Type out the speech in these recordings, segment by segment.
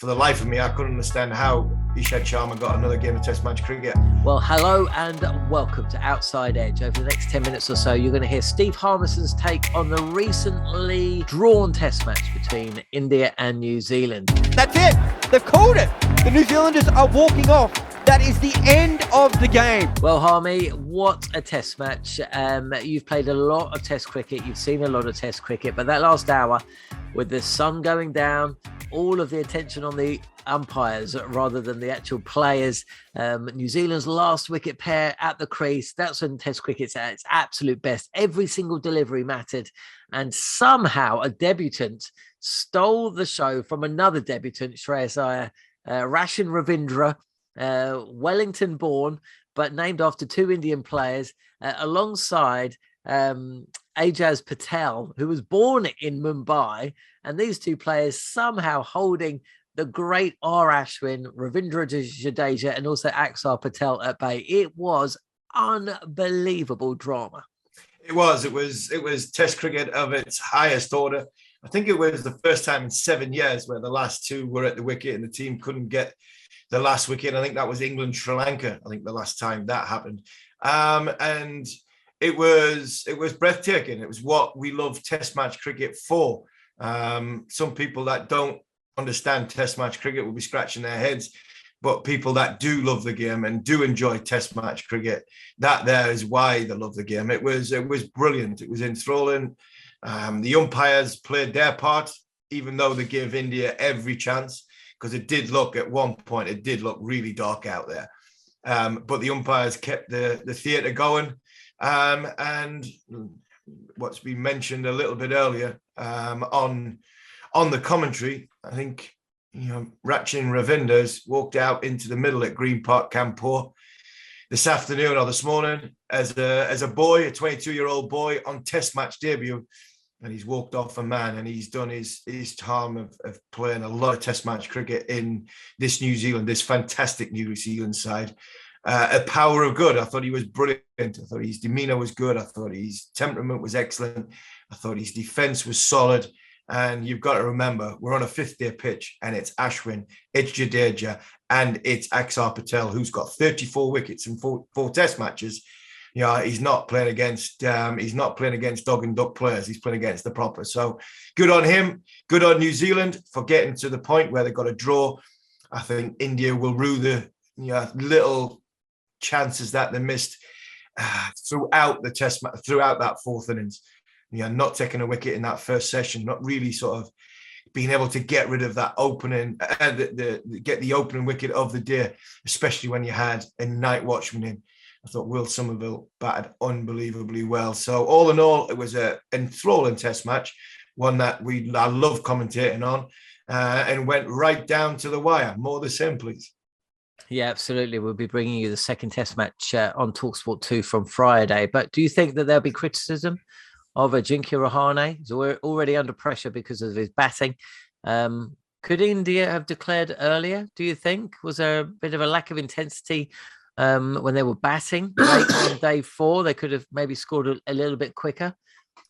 for the life of me, I couldn't understand how Ishant Sharma got another game of Test match cricket. Well, hello and welcome to Outside Edge. Over the next 10 minutes or so, you're going to hear Steve Harmison's take on the recently drawn Test match between India and New Zealand. That's it. They've called it. The New Zealanders are walking off. That is the end of the game. Well, Harmy, what a Test match. You've played a lot of Test cricket. You've seen a lot of Test cricket. But that last hour, with the sun going down, all of the attention on the umpires rather than the actual players. New Zealand's last wicket pair at the crease. That's when Test cricket's at its absolute best. Every single delivery mattered. And somehow a debutant stole the show from another debutant, Shreyas Iyer, Rashin Ravindra, Wellington born, but named after two Indian players, alongside Ajaz Patel, who was born in Mumbai. And these two players somehow holding the great R. Ashwin, Ravindra Jadeja, and also Axar Patel at bay. It was unbelievable drama. It was Test cricket of its highest order. I think it was the first time in 7 years where the last two were at the wicket and the team couldn't get the last wicket. I think that was England, Sri Lanka. I think the last time that happened. And it was breathtaking. It was what we love Test match cricket for. Some people that don't understand Test match cricket will be scratching their heads, but people that do love the game and do enjoy Test match cricket, that there is why they love the game. It was brilliant. It was enthralling. The umpires played their part, even though they gave India every chance, because it did look at one point, it did look really dark out there. But the umpires kept the theatre going. And what's been mentioned a little bit earlier on the commentary, I think, Rashin Ravinder's walked out into the middle at Green Park, Kanpur this afternoon or this morning as a boy, a 22-year-old boy on Test match debut. And he's walked off a man, and he's done his time of playing a lot of Test match cricket in this fantastic New Zealand side. A power of good. I thought he was brilliant. I thought his demeanour was good. I thought his temperament was excellent. I thought his defence was solid. And you've got to remember, we're on a fifth-day pitch, and it's Ashwin, it's Jadeja, and it's Axar Patel, who's got 34 wickets in four Test matches. He's not playing against dog and duck players. He's playing against the proper. So good on him. Good on New Zealand for getting to the point where they've got a draw. I think India will rue the little chances that they missed throughout the Test match, throughout that fourth innings. Not taking a wicket in that first session, not really sort of being able to get rid of that opening, get the opening wicket of the day, especially when you had a night watchman in. I thought Will Somerville batted unbelievably well. So all in all, it was an enthralling Test match, one that I love commentating on, and went right down to the wire. More the same, please. Yeah, absolutely. We'll be bringing you the second Test match on talkSPORT 2 from Friday. But do you think that there'll be criticism of Ajinkya Rahane? So we're already under pressure because of his batting. Could India have declared earlier, do you think? Was there a bit of a lack of intensity when they were batting late on day 4? They could have maybe scored a little bit quicker.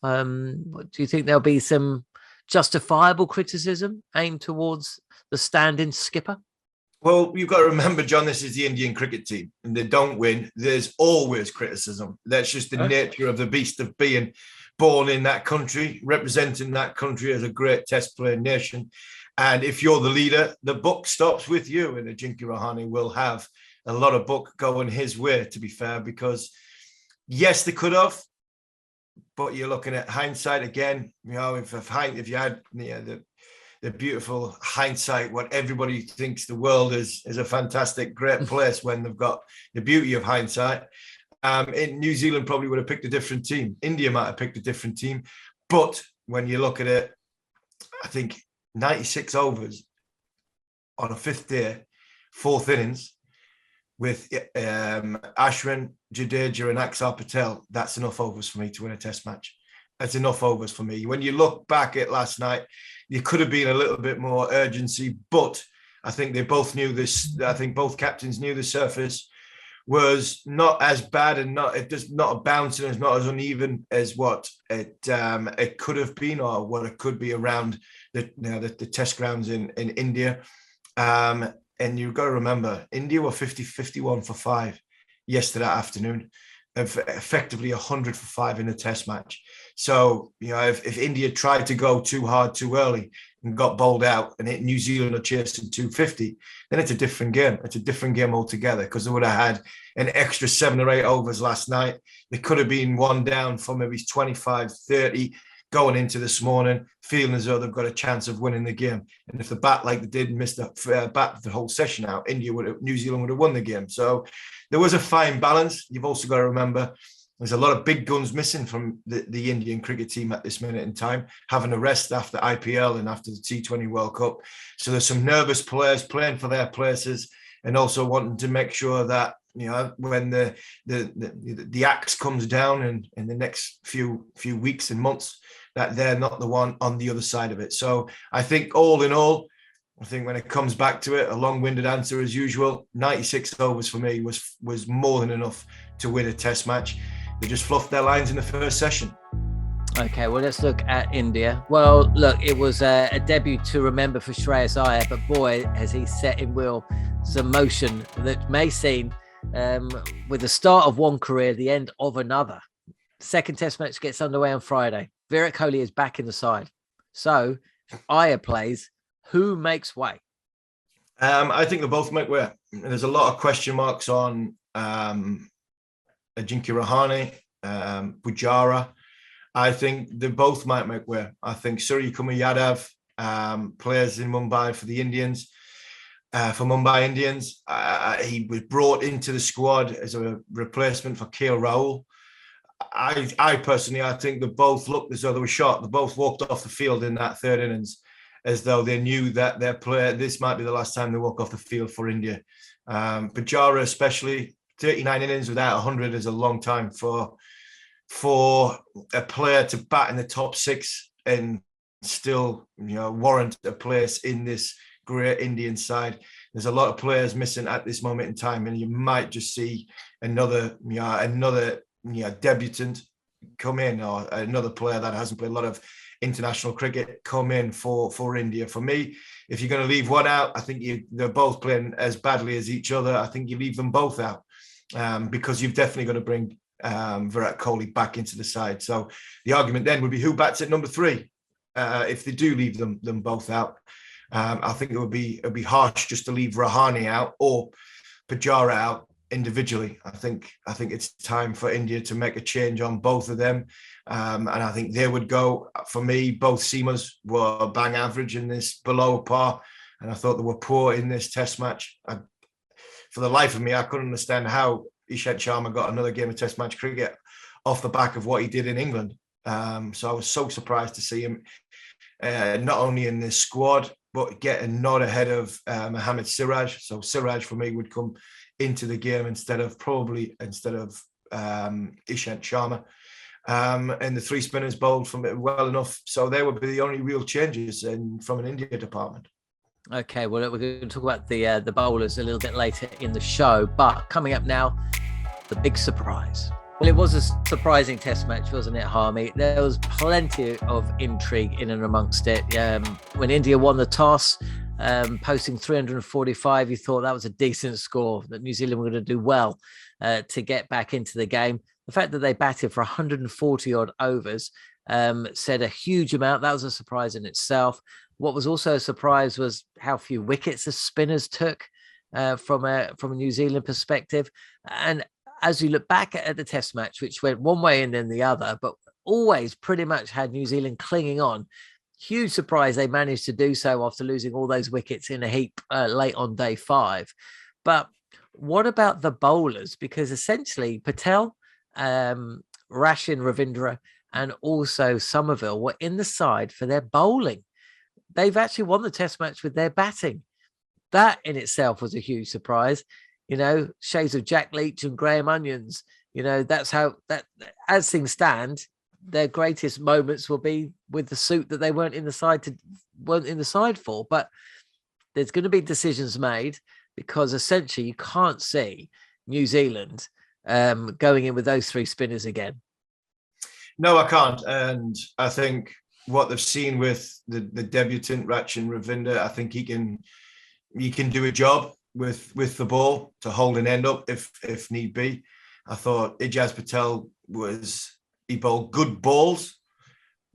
Do you think there'll be some justifiable criticism aimed towards the stand-in skipper? Well, you've got to remember, John, this is the Indian cricket team, and they don't win. There's always criticism. That's just the nature of the beast of being born in that country, representing that country as a great Test playing nation. And if you're the leader, the buck stops with you, and Ajinkya Rahane will have a lot of buck going his way, to be fair, because yes, they could have, but you're looking at hindsight again. If you had the beautiful hindsight, what everybody thinks the world is a fantastic, great place when they've got the beauty of hindsight. In New Zealand probably would have picked a different team. India might have picked a different team. But when you look at it, I think 96 overs on a fifth day, fourth innings, with Ashwin, Jadeja and Axar Patel, that's enough overs for me to win a Test match. That's enough overs for me. When you look back at last night, there could have been a little bit more urgency, but I think they both knew this. I think both captains knew the surface was not as bad and not a bounce and it's not as uneven as what it could have been or what it could be around the Test grounds in India. And you've got to remember, India were 51 for 5 yesterday afternoon, effectively 100 for 5 in the test match. So, if India tried to go too hard too early and got bowled out and hit New Zealand or chasing 250, then it's a different game. It's a different game altogether, because they would have had an extra 7 or 8 overs last night. They could have been one down for maybe 25, 30 going into this morning, feeling as though they've got a chance of winning the game. And if the bat like they did miss the bat the whole session out, New Zealand would have won the game. So there was a fine balance. You've also got to remember there's a lot of big guns missing from the Indian cricket team at this minute in time, having a rest after IPL and after the T20 World Cup. So there's some nervous players playing for their places, and also wanting to make sure that, when the axe comes down in the next few weeks and months, that they're not the one on the other side of it. So I think all in all, I think when it comes back to it, a long-winded answer as usual, 96 overs for me was more than enough to win a test match. They just fluffed their lines in the first session. Okay, well, let's look at India. Well, look, it was a debut to remember for Shreyas Iyer, but boy, has he set in wheels some motion that may seem, with the start of one career, the end of another. Second test match gets underway on Friday. Virat Kohli is back in the side. So, Iyer plays. Who makes way? I think they both make way. There's a lot of question marks on Ajinkya Rahane, Pujara. I think they both might make way. I think Surya Kumar Yadav plays in Mumbai for the Indians. For Mumbai Indians, he was brought into the squad as a replacement for KL Rahul. I personally, I think they both looked as though they were shot. They both walked off the field in that third innings as though they knew that this might be the last time they walk off the field for India. Pujara especially, 39 innings without 100 is a long time for a player to bat in the top 6 and still, warrant a place in this great Indian side. There's a lot of players missing at this moment in time, and you might just see another debutant come in, or another player that hasn't played a lot of international cricket come in for India. For me, if you're going to leave one out, I think they're both playing as badly as each other. I think you leave them both out, because you've definitely got to bring Virat Kohli back into the side. So the argument then would be who bats at number 3 if they do leave them both out. I think it'd be harsh just to leave Rahane out or Pujara out individually. I think it's time for India to make a change on both of them, and I think they would go. For me, both seamers were bang average in this, below par, and I thought they were poor in this test match. For the life of me, I couldn't understand how Ishant Sharma got another game of test match cricket off the back of what he did in England. So I was so surprised to see him not only in this squad, but get a nod ahead of Mohammad Siraj. So Siraj for me would come into the game instead of Ishant Sharma. And the 3 spinners bowled from it well enough. So they would be the only real changes from an India department. Okay, well, we're going to talk about the bowlers a little bit later in the show. But coming up now, the big surprise. Well, it was a surprising test match, wasn't it, Harmy? There was plenty of intrigue in and amongst it. When India won the toss, posting 345, you thought that was a decent score, that New Zealand were going to do well to get back into the game. The fact that they batted for 140 odd overs said a huge amount. That was a surprise in itself. What was also a surprise was how few wickets the spinners took from a New Zealand perspective. And as you look back at the test match, which went one way and then the other, but always pretty much had New Zealand clinging on. Huge surprise they managed to do so after losing all those wickets in a heap late on day 5. But what about the bowlers? Because essentially Patel, Rashin Ravindra, and also Somerville were in the side for their bowling. They've actually won the test match with their batting. That in itself was a huge surprise. Shades of Jack Leach and Graham Onions. That's how that, as things stand, their greatest moments will be with the suit that they weren't in the side for. But there's going to be decisions made, because essentially you can't see New Zealand going in with those 3 spinners again. No, I can't. And I think what they've seen with the debutant Rachin Ravinder, I think he can you can do a job with the ball to hold an end up if need be. I thought Ijaz Patel he bowled good balls,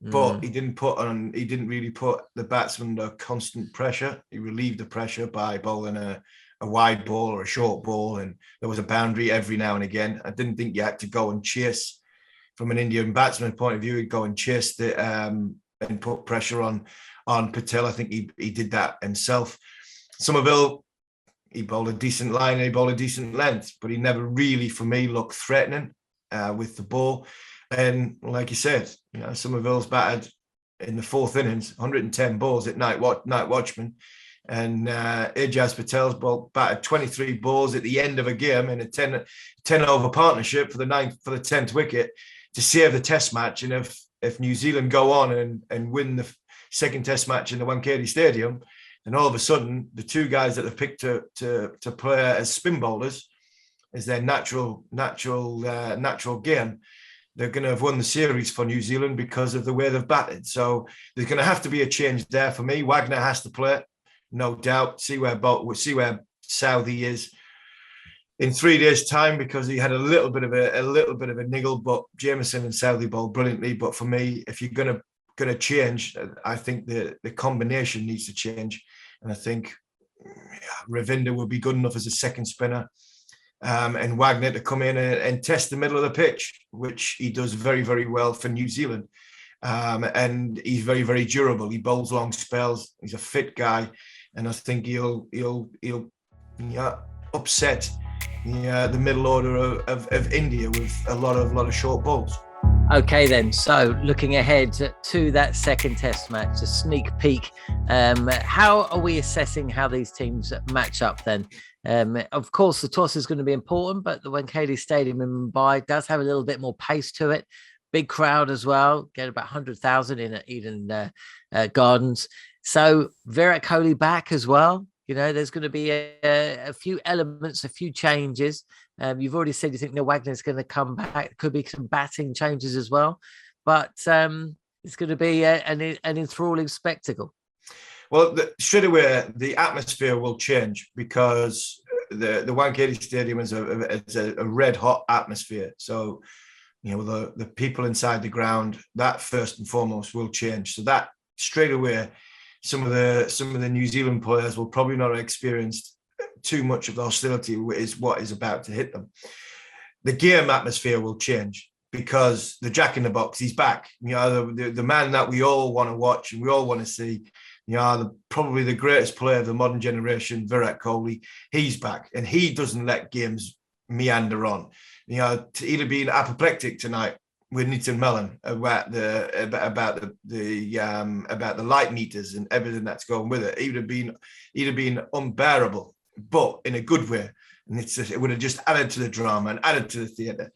but he didn't really put the batsman under constant pressure. He relieved the pressure by bowling a wide ball or a short ball, and there was a boundary every now and again. I didn't think you had to go and chase from an Indian batsman point of view. He'd go and chase and put pressure on Patel. I think he did that himself. Somerville, he bowled a decent line and he bowled a decent length, but he never really, for me, looked threatening with the ball. And like you said, Somerville's batted in the fourth innings, 110 balls at night watchman. And Ijaz Patel's batted 23 balls at the end of a game in a 10 over partnership for the 10th wicket to save the test match. And if New Zealand go on and win the second test match in the Wankhede Stadium, then all of a sudden the two guys that they've picked to play as spin bowlers as their natural game, they're going to have won the series for New Zealand because of the way they've batted. So there's going to have to be a change there for me. Wagner has to play, no doubt. See where Southee is in 3 days' time, because he had a little bit of a niggle. But Jameson and Southee bowled brilliantly. But for me, if you're going to change, I think the combination needs to change, and I think Ravinder will be good enough as a second spinner. And Wagner to come in and test the middle of the pitch, which he does very, very well for New Zealand. And he's very, very durable. He bowls long spells. He's a fit guy, and I think he'll upset the middle order of India with a lot of short balls. Okay, then. So looking ahead to that second test match, a sneak peek. How are we assessing how these teams match up then? Of course, the toss is going to be important, but the Wankhede Stadium in Mumbai does have a little bit more pace to it. Big crowd as well. Get about 100,000 in Eden Gardens. So Virat Kohli back as well. There's going to be a few elements, a few changes. You've already said you think Neil Wagner's going to come back. Could be some batting changes as well, but it's going to be an enthralling spectacle. Well, straight away, the atmosphere will change because the Wankhede Stadium is a red hot atmosphere. So, the people inside the ground, that first and foremost will change. So that straight away, some of the New Zealand players will probably not have experienced too much of the hostility is what is about to hit them. The game atmosphere will change because the Jack in the Box, he's back. The man that we all want to watch and we all want to see. Probably the greatest player of the modern generation, Virat Kohli, he's back, and he doesn't let games meander on. He'd have been apoplectic tonight with Nitin Mellon about the light meters and everything that's going with it. He'd have been unbearable, but in a good way. And it would have just added to the drama and added to the theatre.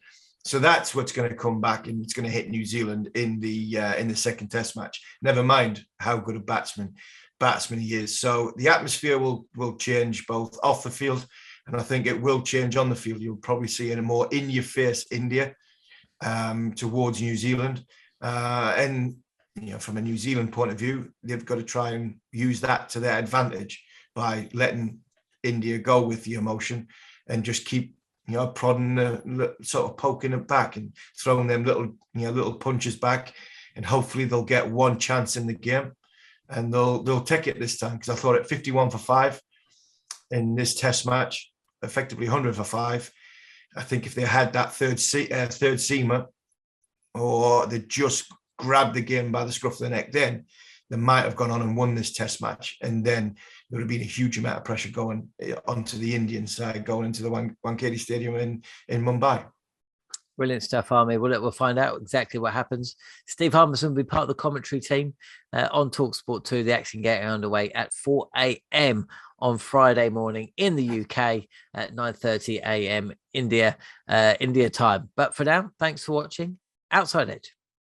So that's what's going to come back, and it's going to hit New Zealand in the second test match. Never mind how good a batsman he is. So the atmosphere will change both off the field, and I think it will change on the field. You'll probably see a more in-your-face India towards New Zealand. And from a New Zealand point of view, they've got to try and use that to their advantage by letting India go with the emotion and just keep prodding, sort of poking it back and throwing them little punches back, and hopefully they'll get one chance in the game and they'll take it this time. Because I thought at 51 for 5 in this test match, effectively 100 for 5, I think if they had that third seamer, or they just grabbed the game by the scruff of the neck, then they might have gone on and won this test match, and then there would have been a huge amount of pressure going onto the Indian side, going into the Wankhede Stadium in Mumbai. Brilliant stuff, Army. We'll find out exactly what happens. Steve Harmison will be part of the commentary team on talkSPORT 2. The action getting underway at 4 a.m. on Friday morning in the UK at 9:30 a.m. India time. But for now, thanks for watching Outside Edge.